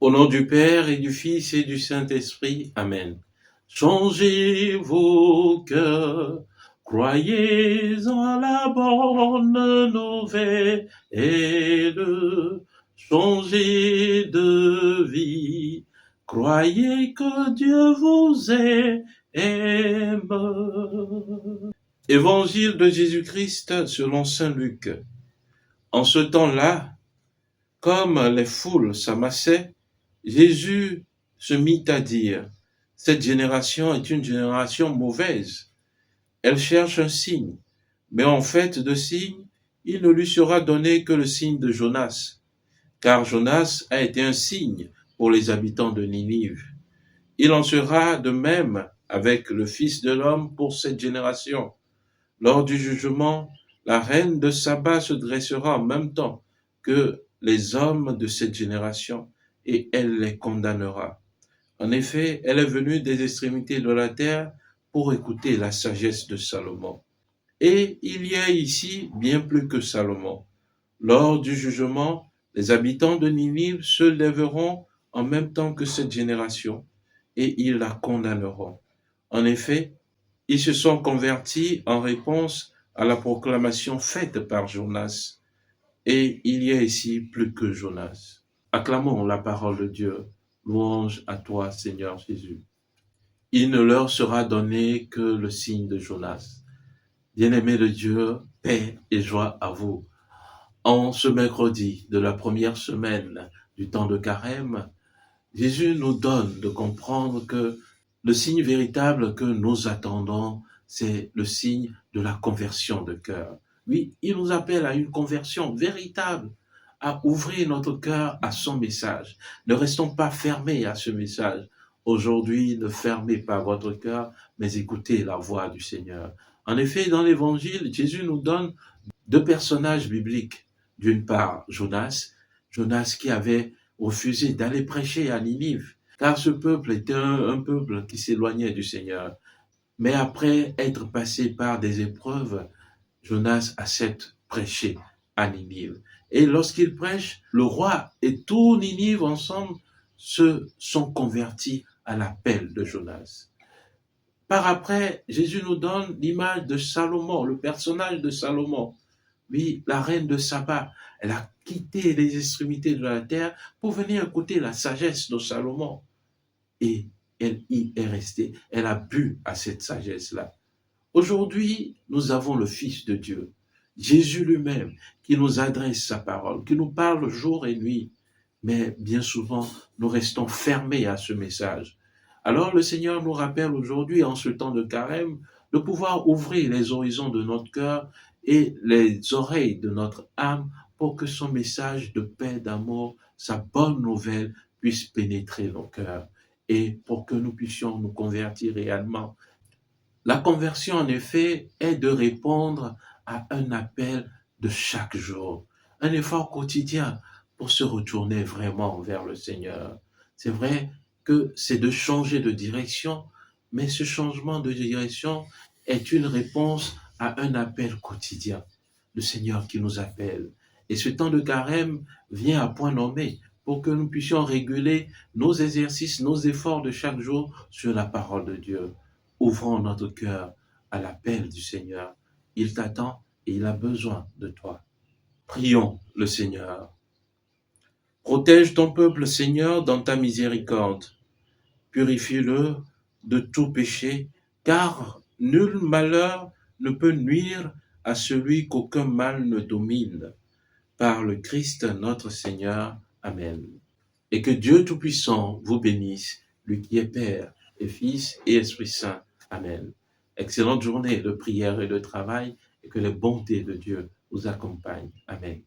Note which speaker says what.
Speaker 1: Au nom du Père et du Fils et du Saint-Esprit. Amen. Changez vos cœurs, croyez en la bonne nouvelle, changez de vie, croyez que Dieu vous aime. Évangile de Jésus-Christ selon saint Luc. En ce temps-là, comme les foules s'amassaient, Jésus se mit à dire, « Cette génération est une génération mauvaise. Elle cherche un signe, mais en fait de signe, il ne lui sera donné que le signe de Jonas, car Jonas a été un signe pour les habitants de Ninive. Il en sera de même avec le Fils de l'homme pour cette génération. Lors du jugement, la reine de Saba se dressera en même temps que les hommes de cette génération, et elle les condamnera. En effet, elle est venue des extrémités de la terre pour écouter la sagesse de Salomon. Et il y a ici bien plus que Salomon. Lors du jugement, les habitants de Ninive se lèveront en même temps que cette génération, et ils la condamneront. En effet, ils se sont convertis en réponse à la proclamation faite par Jonas. Et il y a ici plus que Jonas. Acclamons la parole de Dieu. Louange à toi, Seigneur Jésus. Il ne leur sera donné que le signe de Jonas. Bien-aimés de Dieu, paix et joie à vous. En ce mercredi de la première semaine du temps de Carême, Jésus nous donne de comprendre que le signe véritable que nous attendons, c'est le signe de la conversion de cœur. Oui, il nous appelle à une conversion véritable, à ouvrir notre cœur à son message. Ne restons pas fermés à ce message. Aujourd'hui, ne fermez pas votre cœur, mais écoutez la voix du Seigneur. En effet, dans l'Évangile, Jésus nous donne deux personnages bibliques. D'une part, Jonas qui avait refusé d'aller prêcher à Ninive, car ce peuple était un peuple qui s'éloignait du Seigneur. Mais après être passé par des épreuves, Jonas accepte prêcher à Ninive. Et lorsqu'il prêche, le roi et tout Ninive ensemble se sont convertis à l'appel de Jonas. Par après, Jésus nous donne l'image de Salomon, le personnage de Salomon. Oui, la reine de Saba, elle a quitté les extrémités de la terre pour venir écouter la sagesse de Salomon. Et elle y est restée. Elle a bu à cette sagesse-là. Aujourd'hui, nous avons le Fils de Dieu, Jésus lui-même, qui nous adresse sa parole, qui nous parle jour et nuit. Mais bien souvent, nous restons fermés à ce message. Alors le Seigneur nous rappelle aujourd'hui, en ce temps de carême, de pouvoir ouvrir les horizons de notre cœur et les oreilles de notre âme pour que son message de paix, d'amour, sa bonne nouvelle puisse pénétrer nos cœurs et pour que nous puissions nous convertir réellement. La conversion, en effet, est de répondre à un appel de chaque jour, un effort quotidien pour se retourner vraiment vers le Seigneur. C'est vrai que c'est de changer de direction, mais ce changement de direction est une réponse à un appel quotidien. Le Seigneur qui nous appelle. Et ce temps de carême vient à point nommé pour que nous puissions réguler nos exercices, nos efforts de chaque jour sur la parole de Dieu. Ouvrons notre cœur à l'appel du Seigneur. Il t'attend et il a besoin de toi. Prions le Seigneur. Protège ton peuple, Seigneur, dans ta miséricorde. Purifie-le de tout péché, car nul malheur ne peut nuire à celui qu'aucun mal ne domine. Par le Christ notre Seigneur. Amen. Et que Dieu Tout-Puissant vous bénisse, lui qui est Père et Fils et Esprit Saint. Amen. Excellente journée de prière et de travail, et que les bontés de Dieu vous accompagnent. Amen.